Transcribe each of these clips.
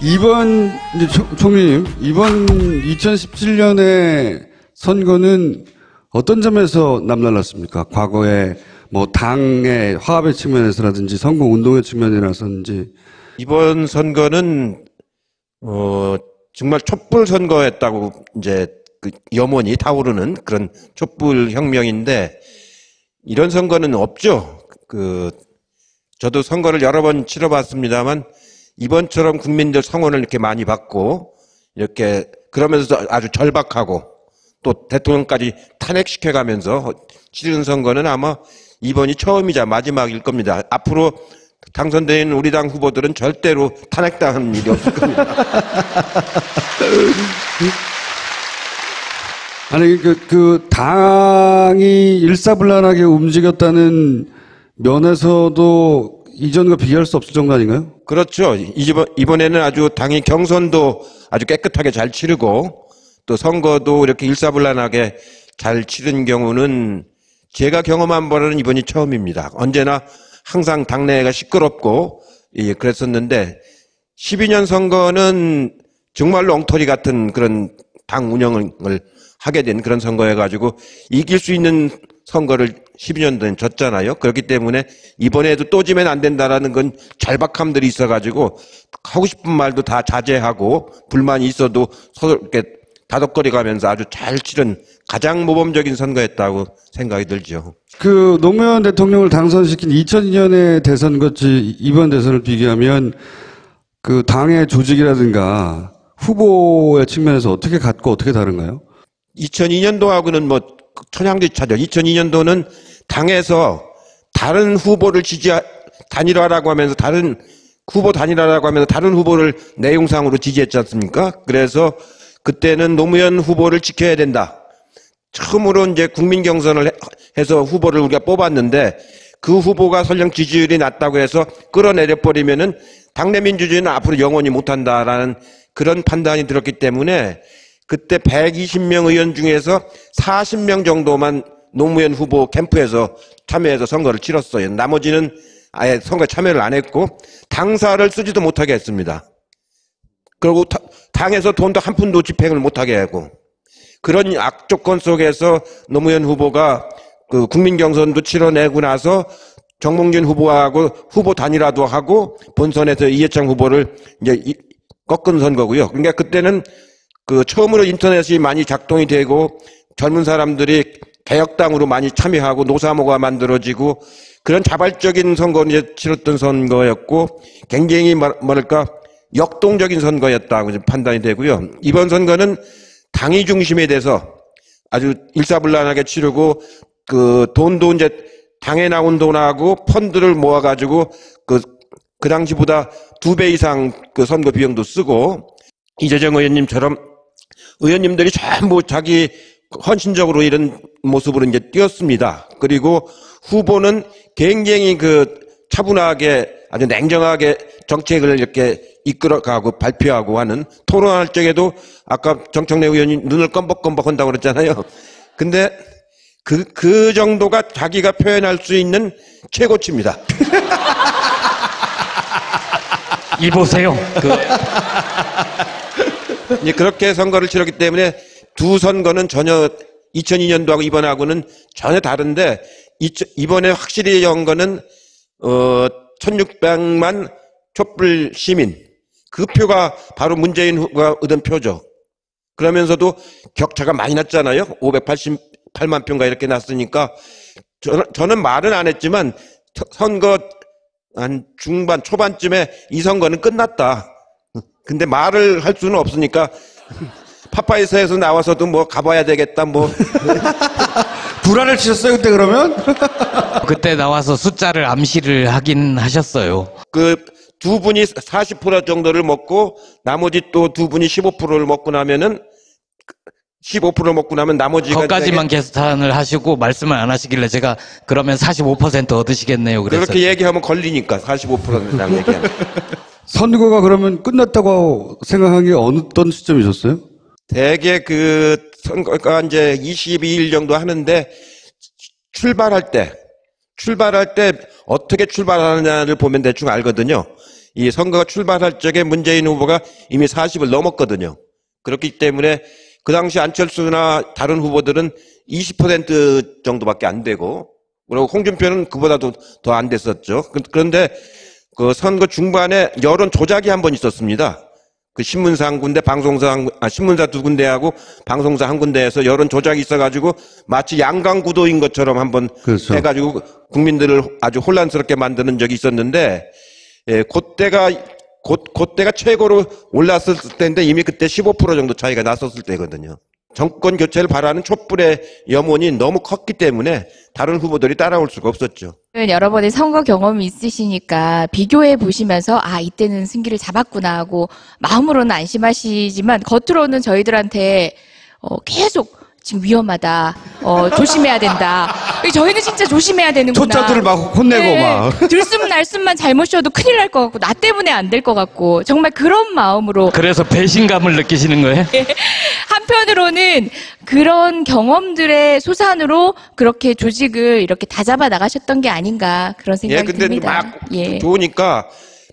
이제 총리님, 이번 2017년의 선거는 어떤 점에서 남달랐습니까? 과거에 뭐 당의 화합의 측면에서라든지 선거 운동의 측면이라든지. 이번 선거는 정말 촛불 선거였다고 이제 그 염원이 타오르는 그런 촛불 혁명인데 이런 선거는 없죠. 저도 선거를 여러 번 치러봤습니다만 이번처럼 국민들 성원을 이렇게 많이 받고 이렇게 그러면서 아주 절박하고 또 대통령까지 탄핵시켜가면서 치르는 선거는 아마 이번이 처음이자 마지막일 겁니다. 앞으로 당선된 우리 당 후보들은 절대로 탄핵당하는 일이 없을 겁니다. 아니, 당이 일사불란하게 움직였다는 면에서도 이전과 비교할 수 없을 정도 아닌가요? 그렇죠. 이번에는 아주 당이 경선도 아주 깨끗하게 잘 치르고 또 선거도 이렇게 일사불란하게 잘 치른 경우는 제가 경험한 바로는 이번이 처음입니다. 언제나 항상 당내가 시끄럽고 그랬었는데 12년 선거는 정말로 엉터리 같은 그런 당 운영을 하게 된 그런 선거여가지고 이길 수 있는 선거를 12년도엔 졌잖아요. 그렇기 때문에 이번에도 또 지면 안 된다라는 건 절박함들이 있어가지고 하고 싶은 말도 다 자제하고 불만이 있어도 서로 이렇게 다독거려가면서 아주 잘 치른 가장 모범적인 선거였다고 생각이 들죠. 노무현 대통령을 당선시킨 2002년의 대선같이 이번 대선을 비교하면 당의 조직이라든가 후보의 측면에서 어떻게 같고 어떻게 다른가요? 2002년도하고는 뭐 천양지차죠. 2002년도는 당에서 다른 후보를 단일화라고 하면서 다른 후보를 내용상으로 지지했지 않습니까? 그래서 그때는 노무현 후보를 지켜야 된다. 처음으로 이제 국민 경선을 해서 후보를 우리가 뽑았는데 그 후보가 설령 지지율이 낮다고 해서 끌어내려 버리면은 당내 민주주의는 앞으로 영원히 못한다라는 그런 판단이 들었기 때문에 그때 120명 의원 중에서 40명 정도만 노무현 후보 캠프에서 참여해서 선거를 치렀어요. 나머지는 아예 선거에 참여를 안 했고 당사를 쓰지도 못하게 했습니다. 그리고 당에서 돈도 한 푼도 집행을 못하게 하고 그런 악조건 속에서 노무현 후보가 국민 경선도 치러내고 나서 정몽준 후보하고 후보 단일화도 하고 본선에서 이해창 후보를 이제 꺾은 선거고요. 그러니까 그때는 처음으로 인터넷이 많이 작동이 되고 젊은 사람들이 개혁당으로 많이 참여하고 노사모가 만들어지고 그런 자발적인 선거를 치렀던 선거였고 굉장히 뭐랄까 역동적인 선거였다고 판단이 되고요. 이번 선거는 당이 중심에 돼서 아주 일사불란하게 치르고 돈도 이제 당에 나온 돈하고 펀드를 모아가지고 그 당시보다 2배 이상 선거 비용도 쓰고 이재정 의원님처럼 의원님들이 전부 자기 헌신적으로 이런 모습으로 이제 뛰었습니다. 그리고 후보는 굉장히 차분하게 아주 냉정하게 정책을 이렇게 이끌어가고 발표하고 하는 토론할 적에도 아까 정청래 의원이 눈을 껌벅껌벅 한다고 그랬잖아요. 근데 그 정도가 자기가 표현할 수 있는 최고치입니다. 이 보세요. 이제 그렇게 선거를 치렀기 때문에 두 선거는 전혀 2002년도하고 이번하고는 전혀 다른데 이번에 확실히 연 거는 1600만 촛불 시민 그 표가 바로 문재인 후보가 얻은 표죠. 그러면서도 격차가 많이 났잖아요. 588만 표인가 이렇게 났으니까 저는 말은 안 했지만 선거 한 중반 초반쯤에 이 선거는 끝났다. 근데 말을 할 수는 없으니까 파파이사에서 나와서도 뭐 가봐야 되겠다 뭐 불안을 치셨어요 그때 그러면? 그때 나와서 숫자를 암시를 하긴 하셨어요. 두 분이 40% 정도를 먹고 나머지 또 두 분이 15%를 먹고 나면은 15% 먹고 나면 나머지가 거기까지만 계산을 하시고 말씀을 안 하시길래 제가 그러면 45% 얻으시겠네요. 그래서 그렇게 얘기하면 걸리니까 45%랑 얘기하면 선거가 그러면 끝났다고 생각한 게 어떤 시점이셨어요? 대개 선거가 이제 22일 정도 하는데 출발할 때 어떻게 출발하느냐를 보면 대충 알거든요. 이 선거가 출발할 적에 문재인 후보가 이미 40을 넘었거든요. 그렇기 때문에 그 당시 안철수나 다른 후보들은 20% 정도밖에 안 되고, 그리고 홍준표는 그보다도 더 안 됐었죠. 그런데 그 선거 중반에 여론 조작이 한 번 있었습니다. 그 신문사 한 군데, 신문사 두 군데하고 방송사 한 군데에서 여론 조작이 있어가지고 마치 양강구도인 것처럼 한번 그렇죠. 해가지고 국민들을 아주 혼란스럽게 만드는 적이 있었는데, 예, 그때가 최고로 올랐을 때인데 이미 그때 15% 정도 차이가 났었을 때거든요. 정권 교체를 바라는 촛불의 염원이 너무 컸기 때문에 다른 후보들이 따라올 수가 없었죠. 여러 번의 선거 경험이 있으시니까 비교해 보시면서 아 이때는 승기를 잡았구나 하고 마음으로는 안심하시지만 겉으로는 저희들한테 계속 지금 위험하다, 조심해야 된다. 저희는 진짜 조심해야 되는구나. 초짜들을 막 혼내고 막. 들숨 날숨만 잘못 쉬어도 큰일 날 것 같고 나 때문에 안 될 것 같고 정말 그런 마음으로 그래서 배신감을 느끼시는 거예요? 한편으로는 그런 경험들의 소산으로 그렇게 조직을 이렇게 다잡아 나가셨던 게 아닌가 그런 예, 생각이 근데 듭니다. 막 예. 좋으니까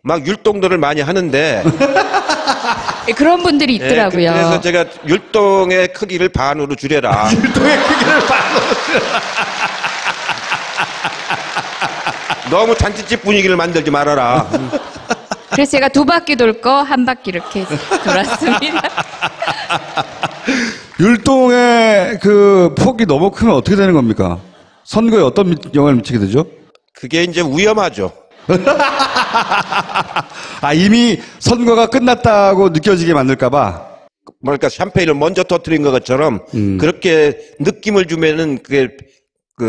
막 율동들을 많이 하는데 예, 그런 분들이 있더라고요. 예, 그래서 제가 율동의 크기를 반으로 줄여라. 율동의 크기를 반으로 너무 잔치집 분위기를 만들지 말아라. 그래서 제가 두 바퀴 돌 거 한 바퀴 이렇게 돌았습니다. 율동의 그 폭이 너무 크면 어떻게 되는 겁니까? 선거에 어떤 영향을 미치게 되죠? 그게 이제 위험하죠. 아, 이미 선거가 끝났다고 느껴지게 만들까봐. 뭐랄까 샴페인을 먼저 터뜨린 것처럼 그렇게 느낌을 주면은 그게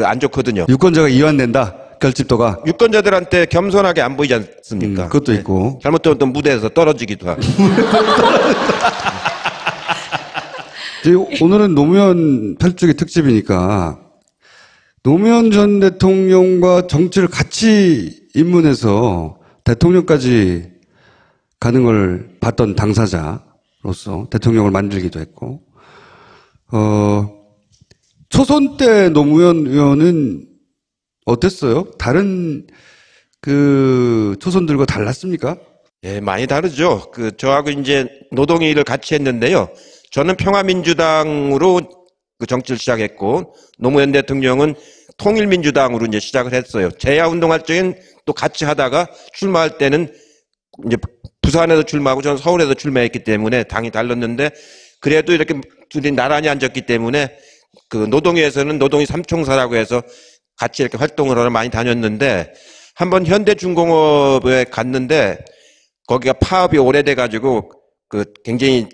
안 좋거든요. 유권자가 이완된다. 결집도가. 유권자들한테 겸손하게 안 보이지 않습니까? 그것도 있고. 잘못하면 또 무대에서 떨어지기도 하고. 오늘은 노무현 8주기 특집이니까 노무현 전 대통령과 정치를 같이 입문해서 대통령까지 가는 걸 봤던 당사자로서 대통령을 만들기도 했고, 초선 때 노무현 의원은 어땠어요? 다른 그 초선들과 달랐습니까? 예, 많이 다르죠. 저하고 이제 노동일을 같이 했는데요. 저는 평화민주당으로 그 정치를 시작했고, 노무현 대통령은 통일민주당으로 이제 시작을 했어요. 재야 운동할 적엔 또 같이 하다가 출마할 때는 이제 부산에서 출마하고 저는 서울에서 출마했기 때문에 당이 달랐는데, 그래도 이렇게 둘이 나란히 앉았기 때문에 그 노동위에서는 노동위 삼총사라고 해서 같이 이렇게 활동을 하러 많이 다녔는데, 한번 현대중공업에 갔는데 거기가 파업이 오래돼 가지고 굉장히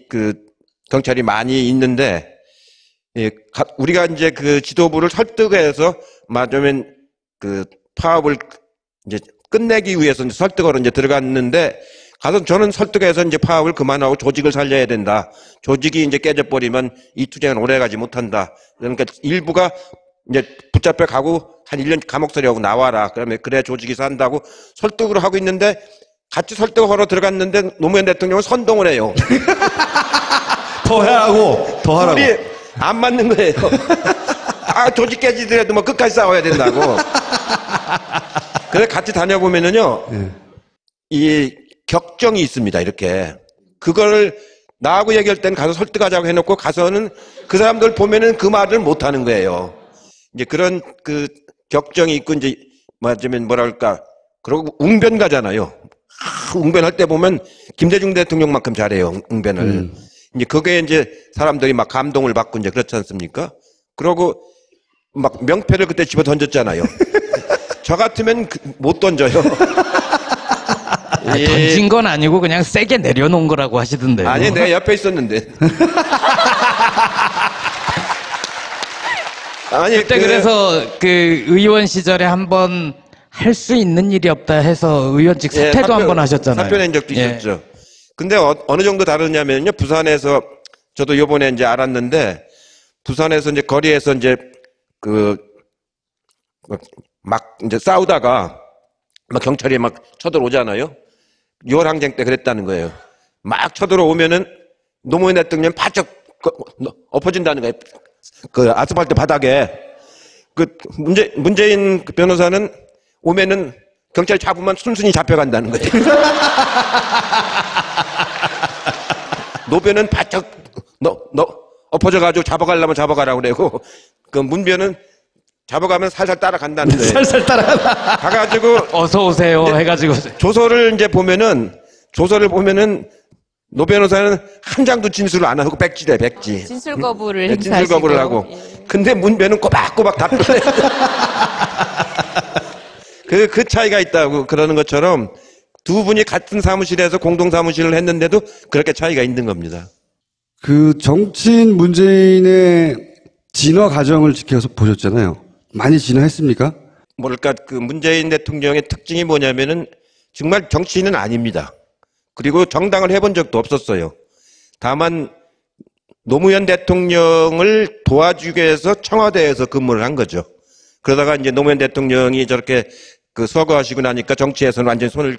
경찰이 많이 있는데, 예, 우리가 이제 그 지도부를 설득해서 맞으면 파업을 이제 끝내기 위해서 이제 설득으로 이제 들어갔는데, 가서 저는 설득해서 이제 파업을 그만하고 조직을 살려야 된다. 조직이 이제 깨져버리면 이 투쟁은 오래가지 못한다. 그러니까 일부가 이제 붙잡혀 가고 한 1년 감옥살이하고 나와라. 그러면 그래야 조직이 산다고 설득을 하고 있는데, 같이 설득하러 들어갔는데 노무현 대통령은 선동을 해요. 더 하라고. 우리 안 맞는 거예요. 조직 깨지더라도 뭐 끝까지 싸워야 된다고. 그래서 같이 다녀보면은요, 네. 이 격정이 있습니다. 이렇게. 그걸 나하고 얘기할 땐 가서 설득하자고 해놓고 가서는 그 사람들 보면은 그 말을 못 하는 거예요. 이제 그런 격정이 있고, 이제 맞으면 뭐랄까, 그러고 웅변 가잖아요. 웅변할 때 보면 김대중 대통령만큼 잘해요, 웅변을. 이제 그게 이제 사람들이 막 감동을 받고 이제 그렇지 않습니까? 그러고 막 명패를 그때 집어 던졌잖아요. 저 같으면 못 던져요. 아니, 던진 건 아니고 그냥 세게 내려놓은 거라고 하시던데요. 아니, 내가 옆에 있었는데. 아니, 그때 그래서 의원 시절에 한번 할 수 있는 일이 없다 해서 의원직 사퇴도 한번 하셨잖아요. 사퇴한 적도 있었죠. 근데 어느 정도 다르냐면요. 부산에서 저도 요번에 이제 알았는데, 부산에서 이제 거리에서 이제 막 이제 싸우다가 막 경찰이 막 쳐들어오잖아요. 6월 항쟁 때 그랬다는 거예요. 막 쳐들어오면은 노무현 대통령 바짝 엎어진다는 거예요. 아스팔트 바닥에. 문재인 변호사는 오면은 경찰이 잡으면 순순히 잡혀간다는 거죠. 노변은 바짝 너 엎어져가지고 잡아가려면 잡아가라고 그러고 그 문변은 잡아가면 살살 따라간다는 거예요. 살살 따라가. 가가지고 어서 오세요 해가지고 조서를 보면은 노 변호사는 한 장도 진술을 안 하고 백지래, 백지. 진술 거부를 네, 행사하시고. 진술 거부를 하고. 근데 문변은 꼬박꼬박 답변해. 그 차이가 있다고 그러는 것처럼 두 분이 같은 사무실에서 공동 사무실을 했는데도 그렇게 차이가 있는 겁니다. 그 정치인 문재인의 진화 과정을 지켜서 보셨잖아요. 많이 진화했습니까? 뭐랄까, 그 문재인 대통령의 특징이 뭐냐면은 정말 정치인은 아닙니다. 그리고 정당을 해본 적도 없었어요. 다만 노무현 대통령을 도와주기 위해서 청와대에서 근무를 한 거죠. 그러다가 이제 노무현 대통령이 저렇게 그 서거하시고 나니까 정치에서는 완전히 손을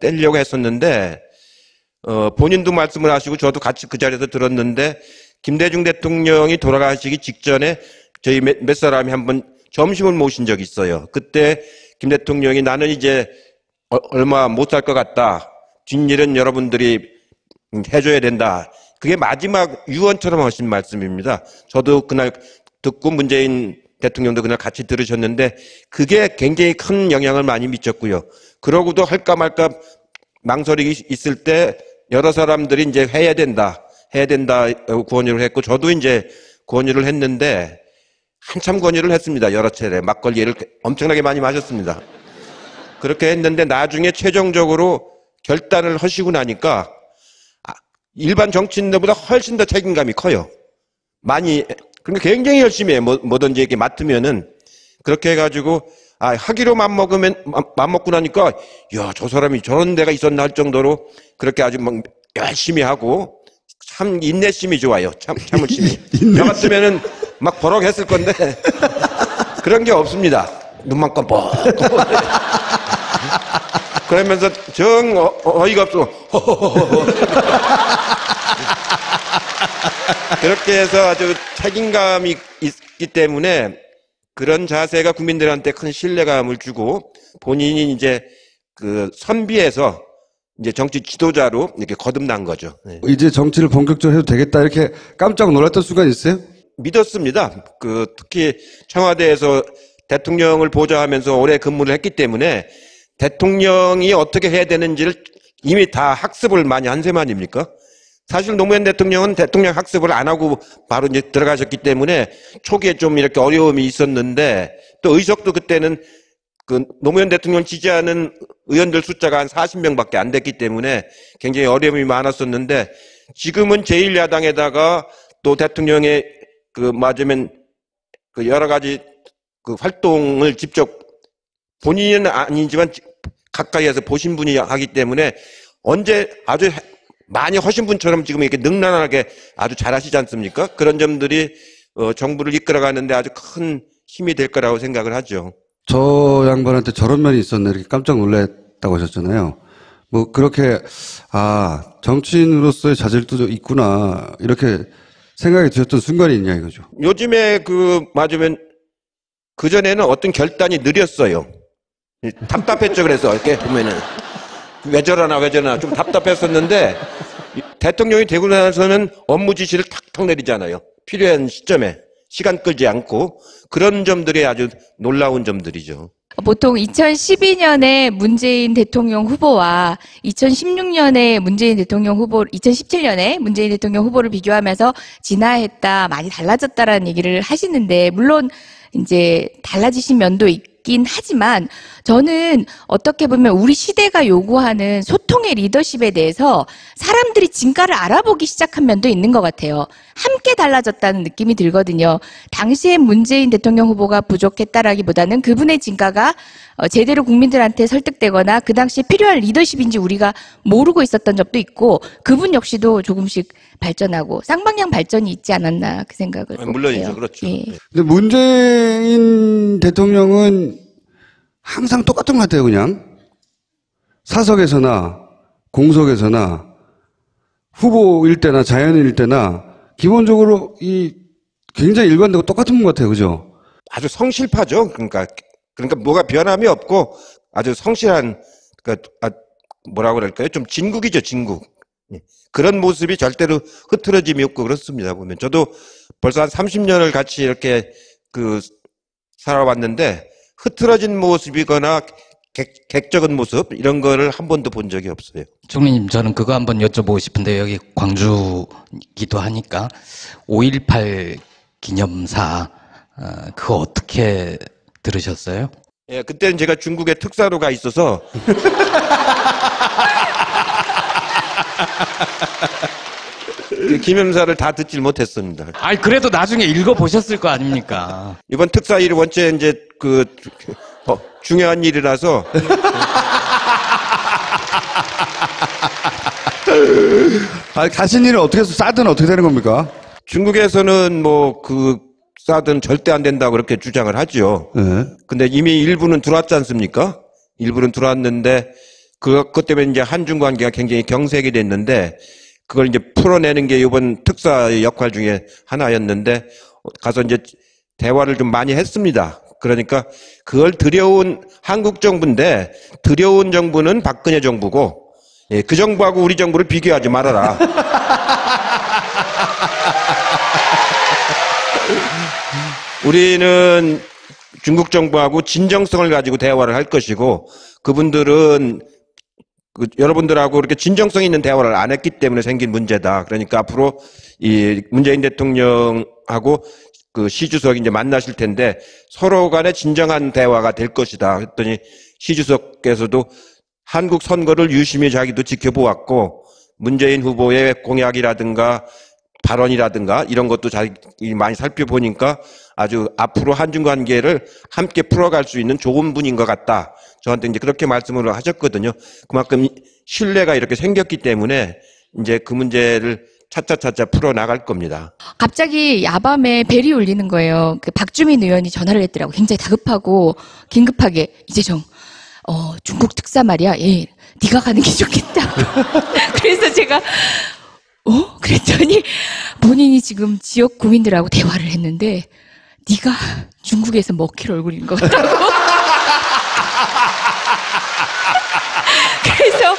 떼려고 했었는데, 본인도 말씀을 하시고 저도 같이 그 자리에서 들었는데, 김대중 대통령이 돌아가시기 직전에 저희 몇 사람이 한번 점심을 모신 적이 있어요. 그때 김 대통령이 나는 이제 얼마 못 살 것 같다. 뒷일은 여러분들이 해줘야 된다. 그게 마지막 유언처럼 하신 말씀입니다. 저도 그날 듣고 문재인 대통령도 그날 같이 들으셨는데 그게 굉장히 큰 영향을 많이 미쳤고요. 그러고도 할까 말까 망설이기 있을 때 여러 사람들이 이제 해야 된다 권유를 했고 저도 이제 권유를 했는데 한참 권유를 했습니다. 여러 차례 막걸리를 엄청나게 많이 마셨습니다. 그렇게 했는데 나중에 최종적으로 결단을 하시고 나니까 일반 정치인들보다 훨씬 더 책임감이 커요. 많이 그러니까 굉장히 열심히 해. 뭐든지 이렇게 맡으면은 그렇게 해가지고 하기로 맘먹고 나니까 야, 저 사람이 저런 데가 있었나 할 정도로 그렇게 아주 막 열심히 하고 참 인내심이 좋아요. 참을심이. 저 같으면은 막 버럭했을 건데 그런 게 없습니다. 눈만 껌뻑. 그러면서 정 어이가 없어. 그렇게 해서 아주 책임감이 있기 때문에 그런 자세가 국민들한테 큰 신뢰감을 주고 본인이 이제 그 선비에서 이제 정치 지도자로 이렇게 거듭난 거죠. 네. 이제 정치를 본격적으로 해도 되겠다 이렇게 깜짝 놀랐던 순간 있어요? 믿었습니다. 특히 청와대에서 대통령을 보좌하면서 오래 근무를 했기 때문에 대통령이 어떻게 해야 되는지를 이미 다 학습을 많이 한 셈 아닙니까? 사실 노무현 대통령은 대통령 학습을 안 하고 바로 이제 들어가셨기 때문에 초기에 좀 이렇게 어려움이 있었는데 또 의석도 그때는 그 노무현 대통령 지지하는 의원들 숫자가 한 40명밖에 안 됐기 때문에 굉장히 어려움이 많았었는데 지금은 제1야당에다가 또 대통령의 맞으면 여러 가지 활동을 직접 본인은 아니지만 가까이에서 보신 분이 하기 때문에 언제 아주 많이 하신 분처럼 지금 이렇게 능란하게 아주 잘하시지 않습니까? 그런 점들이 정부를 이끌어가는데 아주 큰 힘이 될 거라고 생각을 하죠. 저 양반한테 저런 면이 있었네 이렇게 깜짝 놀랐다고 하셨잖아요. 뭐 그렇게 정치인으로서의 자질도 있구나 이렇게 생각이 드셨던 순간이 있냐 이거죠. 요즘에 맞으면 그전에는 어떤 결단이 느렸어요. 답답했죠. 그래서 이렇게 보면은 왜 저러나 좀 답답했었는데 대통령이 되고 나서는 업무 지시를 탁탁 내리잖아요. 필요한 시점에 시간 끌지 않고 그런 점들이 아주 놀라운 점들이죠. 보통 2012년에 문재인 대통령 후보와 2016년에 문재인 대통령 후보, 2017년에 문재인 대통령 후보를 비교하면서 진화했다, 많이 달라졌다라는 얘기를 하시는데, 물론 이제 달라지신 면도 있긴 하지만 저는 어떻게 보면 우리 시대가 요구하는 소통의 리더십에 대해서 사람들이 진가를 알아보기 시작한 면도 있는 것 같아요. 함께 달라졌다는 느낌이 들거든요. 당시에 문재인 대통령 후보가 부족했다라기보다는 그분의 진가가 제대로 국민들한테 설득되거나 그 당시에 필요한 리더십인지 우리가 모르고 있었던 적도 있고 그분 역시도 조금씩 발전하고 쌍방향 발전이 있지 않았나 그 생각을 물론이죠. 해요. 그렇죠. 예. 근데 문재인 대통령은 항상 똑같은 것 같아요, 그냥. 사석에서나 공석에서나 후보일 때나 자연일 때나 기본적으로 굉장히 일관되고 똑같은 것 같아요, 그죠? 아주 성실파죠. 그러니까 뭐가 변함이 없고 아주 성실한, 뭐라고 그럴까요? 좀 진국이죠, 진국. 예. 그런 모습이 절대로 흐트러짐이 없고 그렇습니다, 보면. 저도 벌써 한 30년을 같이 이렇게 살아왔는데, 흐트러진 모습이거나 객적인 모습, 이런 거를 한 번도 본 적이 없어요. 총리님, 저는 그거 한번 여쭤보고 싶은데, 여기 광주기도 하니까 5.18 기념사, 그거 어떻게 들으셨어요? 예, 그때는 제가 중국에 특사로 가 있어서 그 기념사를 다 듣질 못했습니다. 아니, 그래도 나중에 읽어보셨을 거 아닙니까? 이번 특사 일이 원체 이제 중요한 일이라서 가신 일은 어떻게 해서 싸든 어떻게 되는 겁니까? 중국에서는 사든 절대 안 된다고 그렇게 주장을 하죠. 네. 근데 이미 일부는 들어왔지 않습니까? 일부는 들어왔는데 그것 때문에 이제 한중 관계가 굉장히 경색이 됐는데 그걸 이제 풀어내는 게 이번 특사의 역할 중에 하나였는데 가서 이제 대화를 좀 많이 했습니다. 그러니까 그걸 들여온 한국 정부인데 들여온 정부는 박근혜 정부고 예, 그 정부하고 우리 정부를 비교하지 말아라. 우리는 중국 정부하고 진정성을 가지고 대화를 할 것이고 그분들은 여러분들하고 그렇게 진정성 있는 대화를 안 했기 때문에 생긴 문제다. 그러니까 앞으로 이 문재인 대통령하고 시 주석이 이제 만나실 텐데 서로 간에 진정한 대화가 될 것이다. 했더니 시 주석께서도 한국 선거를 유심히 자기도 지켜보았고 문재인 후보의 공약이라든가 발언이라든가 이런 것도 자기 많이 살펴보니까 아주 앞으로 한중 관계를 함께 풀어갈 수 있는 좋은 분인 것 같다. 저한테 이제 그렇게 말씀을 하셨거든요. 그만큼 신뢰가 이렇게 생겼기 때문에 이제 그 문제를 차차차차 풀어나갈 겁니다. 갑자기 야밤에 벨이 울리는 거예요. 그 박주민 의원이 전화를 했더라고. 굉장히 다급하고 긴급하게 이재정 중국 특사 말이야. 예, 네가 가는 게 좋겠다. 그래서 제가 그랬더니 본인이 지금 지역 구민들하고 대화를 했는데 네가 중국에서 먹힐 얼굴인 것 같다고. 그래서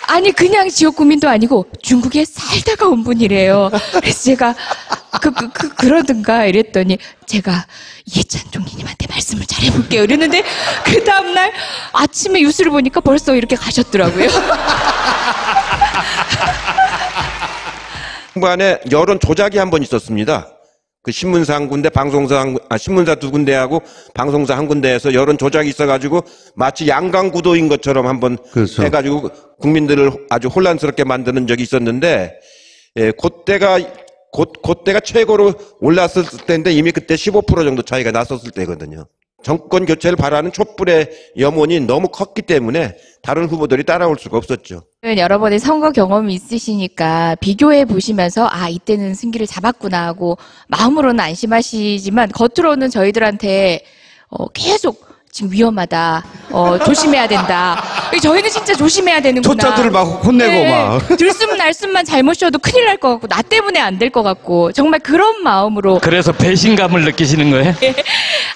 아니 그냥 지역 구민도 아니고 중국에 살다가 온 분이래요. 그래서 제가 그러든가 이랬더니 제가 이해찬 총리님한테 말씀을 잘해볼게요 이랬는데 그 다음날 아침에 뉴스를 보니까 벌써 이렇게 가셨더라고요. 후반에 여론 조작이 한 번 있었습니다. 그 신문사 한 군데, 신문사 두 군데하고 방송사 한 군데에서 여론 조작이 있어가지고 마치 양강구도인 것처럼 한번 그렇죠. 해가지고 국민들을 아주 혼란스럽게 만드는 적이 있었는데, 예, 그때가 최고로 올랐을 때인데 이미 그때 15% 정도 차이가 났었을 때거든요. 정권 교체를 바라는 촛불의 염원이 너무 컸기 때문에 다른 후보들이 따라올 수가 없었죠. 여러 번의 선거 경험이 있으시니까 비교해 보시면서 이때는 승기를 잡았구나 하고 마음으로는 안심하시지만 겉으로는 저희들한테 계속 지금 위험하다. 조심해야 된다. 저희는 진짜 조심해야 되는구나. 초짜들을 막 혼내고 막. 들숨 날숨만 잘못 쉬어도 큰일 날 것 같고 나 때문에 안 될 것 같고 정말 그런 마음으로 그래서 배신감을 느끼시는 거예요?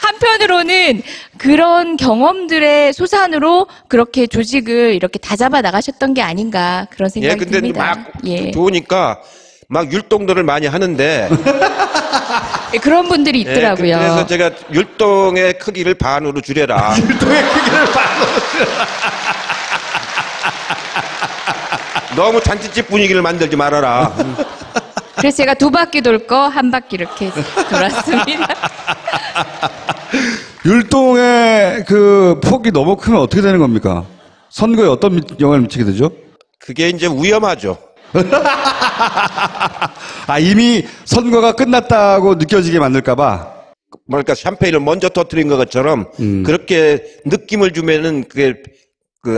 한편으로는 그런 경험들의 소산으로 그렇게 조직을 이렇게 다잡아 나가셨던 게 아닌가 그런 생각이 근데 듭니다. 막 좋으니까 막 율동들을 많이 하는데 그런 분들이 있더라고요. 그래서 제가 율동의 크기를 반으로 줄여라. 율동의 크기를 반으로 줄여라. 너무 잔치집 분위기를 만들지 말아라. 그래서 제가 2바퀴 돌 거 1바퀴 이렇게 돌았습니다. 율동의 그 폭이 너무 크면 어떻게 되는 겁니까? 선거에 어떤 영향을 미치게 되죠? 그게 이제 위험하죠. 이미 선거가 끝났다고 느껴지게 만들까봐. 뭐랄까 샴페인을 먼저 터뜨린 것처럼 그렇게 느낌을 주면은 그게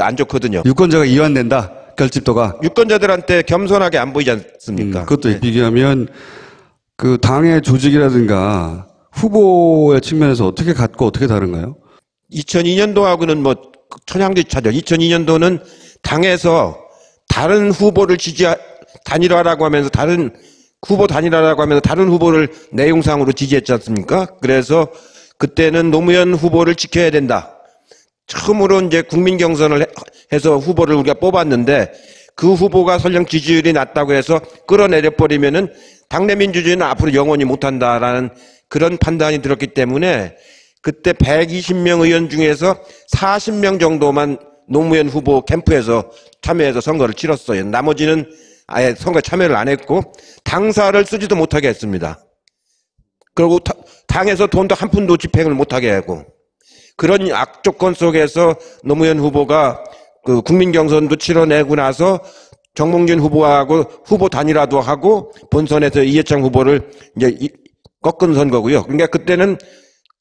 안 좋거든요. 유권자가 이완된다. 결집도가. 유권자들한테 겸손하게 안 보이지 않습니까? 그것도 비교하면 그 당의 조직이라든가 후보의 측면에서 어떻게 같고 어떻게 다른가요? 2002년도하고는 뭐 천양지 차죠. 2002년도는 당에서 다른 후보를 단일화라고 하면서 다른 후보를 내용상으로 지지했지 않습니까? 그래서 그때는 노무현 후보를 지켜야 된다. 처음으로 이제 국민 경선을 해서 후보를 우리가 뽑았는데 그 후보가 설령 지지율이 낮다고 해서 끌어내려 버리면은 당내 민주주의는 앞으로 영원히 못한다라는 그런 판단이 들었기 때문에 그때 120명 의원 중에서 40명 정도만 노무현 후보 캠프에서 참여해서 선거를 치렀어요. 나머지는 아예 선거에 참여를 안 했고 당사를 쓰지도 못하게 했습니다. 그리고 당에서 돈도 한 푼도 집행을 못하게 하고 그런 악조건 속에서 노무현 후보가 그 국민 경선도 치러내고 나서 정몽준 후보하고 후보 단일화도 하고 본선에서 이해창 후보를 이제 꺾은 선거고요. 그러니까 그때는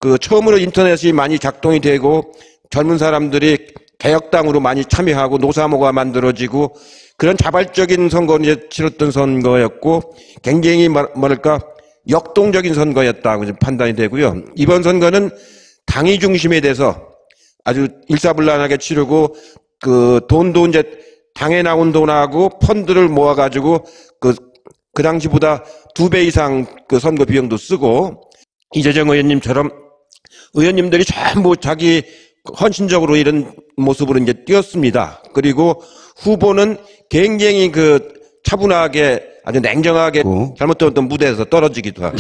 그 처음으로 인터넷이 많이 작동이 되고 젊은 사람들이 개혁당으로 많이 참여하고 노사모가 만들어지고 그런 자발적인 선거를 이제 치렀던 선거였고 굉장히 뭐랄까 역동적인 선거였다고 판단이 되고요. 이번 선거는 당이 중심에 대해서 아주 일사불란하게 치르고 그 돈도 이제 당에 나온 돈하고 펀드를 모아가지고 그 당시보다 2배 이상 그 선거 비용도 쓰고 이재정 의원님처럼 의원님들이 전부 자기 헌신적으로 이런 모습으로 이제 뛰었습니다. 그리고 후보는 굉장히 그 차분하게 아주 냉정하게 잘못된 어떤 무대에서 떨어지기도 하고.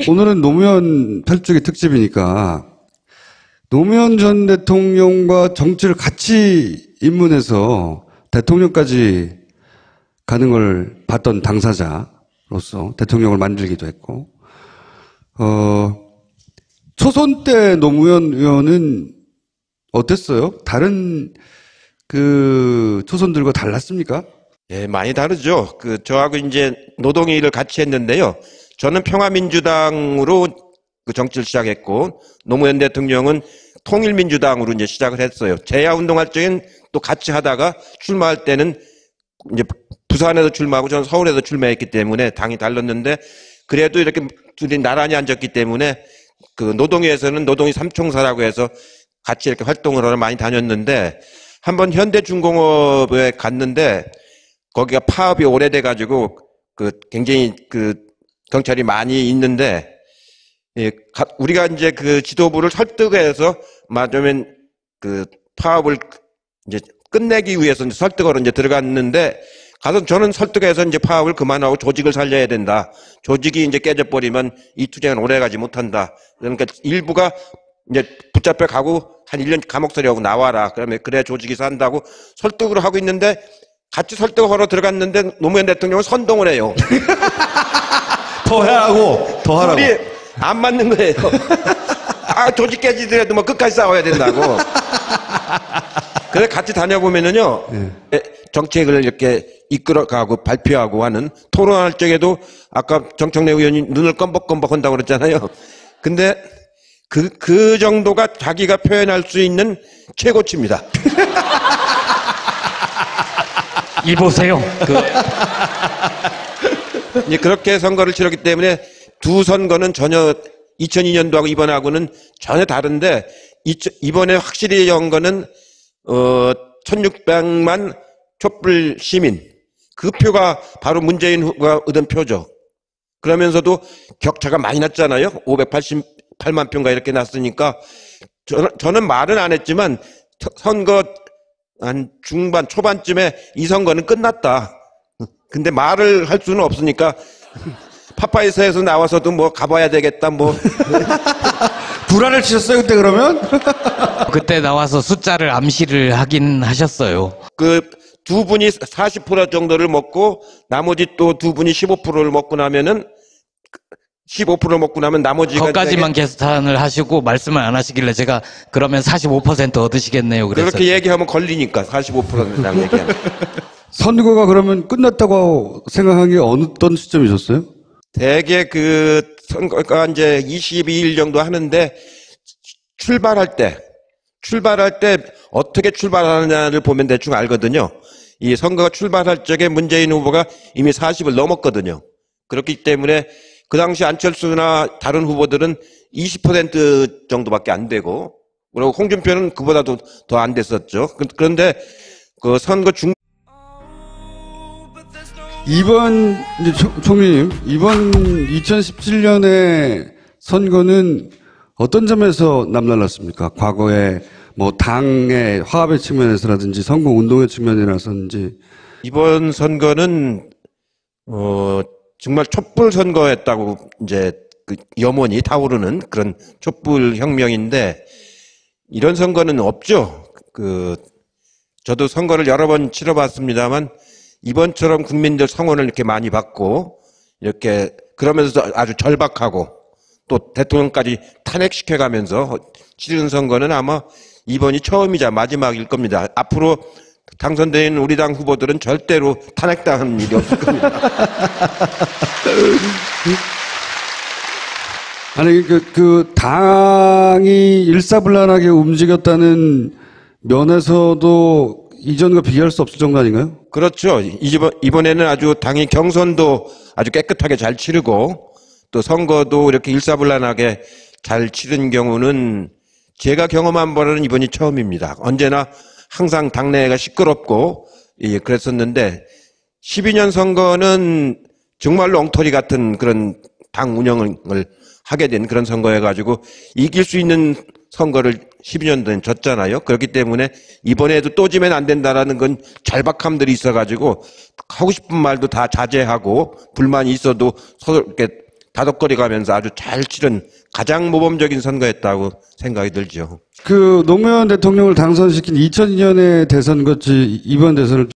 오늘은 노무현 8주기 특집이니까 노무현 전 대통령과 정치를 같이 입문해서 대통령까지 가는 걸 봤던 당사자로서 대통령을 만들기도 했고, 초선 때 노무현 의원은 어땠어요? 다른 그 초선들과 달랐습니까? 예, 많이 다르죠. 저하고 이제 노동일을 같이 했는데요. 저는 평화민주당으로 그 정치를 시작했고, 노무현 대통령은 통일민주당으로 이제 시작을 했어요. 제야운동할 적엔 또 같이 하다가 출마할 때는 이제 부산에서 출마하고 저는 서울에서 출마했기 때문에 당이 달랐는데, 그래도 이렇게 둘이 나란히 앉았기 때문에 그 노동위에서는 노동위 삼총사라고 해서 같이 이렇게 활동을 하러 많이 다녔는데, 한번 현대중공업에 갔는데 거기가 파업이 오래돼 가지고 굉장히 경찰이 많이 있는데, 예, 우리가 이제 그 지도부를 설득해서 맞으면 파업을 이제 끝내기 위해서 이제 설득하러 이제 들어갔는데, 가서 저는 설득해서 이제 파업을 그만하고 조직을 살려야 된다. 조직이 이제 깨져버리면 이 투쟁은 오래가지 못한다. 그러니까 일부가 이제 붙잡혀 가고 한 1년 감옥살이하고 나와라. 그러면 그래 조직이 산다고 설득을 하고 있는데, 같이 설득하러 들어갔는데 노무현 대통령은 선동을 해요. 더 하라고. 우리 안 맞는 거예요. 조직 깨지더라도 뭐 끝까지 싸워야 된다고. 그래서 같이 다녀보면은요, 정책을 이렇게 이끌어가고 발표하고 하는 토론할 적에도 아까 정청래 의원이 눈을 껌벅껌벅 한다고 그랬잖아요. 근데 그 정도가 자기가 표현할 수 있는 최고치입니다. 이 보세요. 이제 그렇게 선거를 치렀기 때문에 두 선거는 전혀 2002년도하고 이번하고는 전혀 다른데, 이번에 확실히 연 거는 1600만 촛불 시민, 그 표가 바로 문재인 후보가 얻은 표죠. 그러면서도 격차가 많이 났잖아요. 588만 표인가 이렇게 났으니까 저는 말은 안 했지만 선거 한 중반 초반쯤에 이 선거는 끝났다. 근데 말을 할 수는 없으니까 파파이스에서 나와서도 뭐 가봐야 되겠다 뭐. 불안을 치셨어요 그때 그러면? 그때 나와서 숫자를 암시를 하긴 하셨어요. 두 분이 40% 정도를 먹고 나머지 또 두 분이 15%를 먹고 나면은 15% 먹고 나면 나머지가 거기까지만 계산을 하시고 말씀을 안 하시길래 제가 그러면 45% 얻으시겠네요. 그래서 그렇게 얘기하면 걸리니까 45%랑 얘기하면. 선거가 그러면 끝났다고 생각한 게 어떤 시점이셨어요? 대개 선거가 이제 22일 정도 하는데, 출발할 때 어떻게 출발하느냐를 보면 대충 알거든요. 이 선거가 출발할 적에 문재인 후보가 이미 40을 넘었거든요. 그렇기 때문에 그 당시 안철수나 다른 후보들은 20% 정도밖에 안 되고, 그리고 홍준표는 그보다도 더 안 됐었죠. 그런데 그 선거 총리님, 이번 2017년의 선거는 어떤 점에서 남달랐습니까? 과거에 뭐 당의 화합의 측면에서라든지 선거 운동의 측면이라든지. 이번 선거는 정말 촛불 선거였다고 이제 그 염원이 타오르는 그런 촛불 혁명인데 이런 선거는 없죠. 저도 선거를 여러 번 치러봤습니다만 이번처럼 국민들 성원을 이렇게 많이 받고 이렇게 그러면서 아주 절박하고 또 대통령까지 탄핵시켜가면서 치르는 선거는 아마 이번이 처음이자 마지막일 겁니다. 앞으로 당선된 우리 당 후보들은 절대로 탄핵당하는 일이 없을 겁니다. 아니, 그 당이 일사불란하게 움직였다는 면에서도 이전과 비교할 수 없을 정도 아닌가요? 그렇죠. 이번에는 아주 당이 경선도 아주 깨끗하게 잘 치르고 또 선거도 이렇게 일사불란하게 잘 치른 경우는 제가 경험한 바로는 이번이 처음입니다. 언제나 항상 당내가 시끄럽고 그랬었는데 12년 선거는 정말로 엉터리 같은 그런 당 운영을 하게 된 그런 선거여가지고 이길 수 있는 선거를 12년도엔 졌잖아요. 그렇기 때문에 이번에도 또 지면 안 된다라는 건 절박함들이 있어가지고 하고 싶은 말도 다 자제하고 불만이 있어도 서로 이렇게 다독거리 가면서 아주 잘 치른 가장 모범적인 선거였다고 생각이 들죠. 그 노무현 대통령을 당선시킨 2002년의 대선 같이 이번 대선을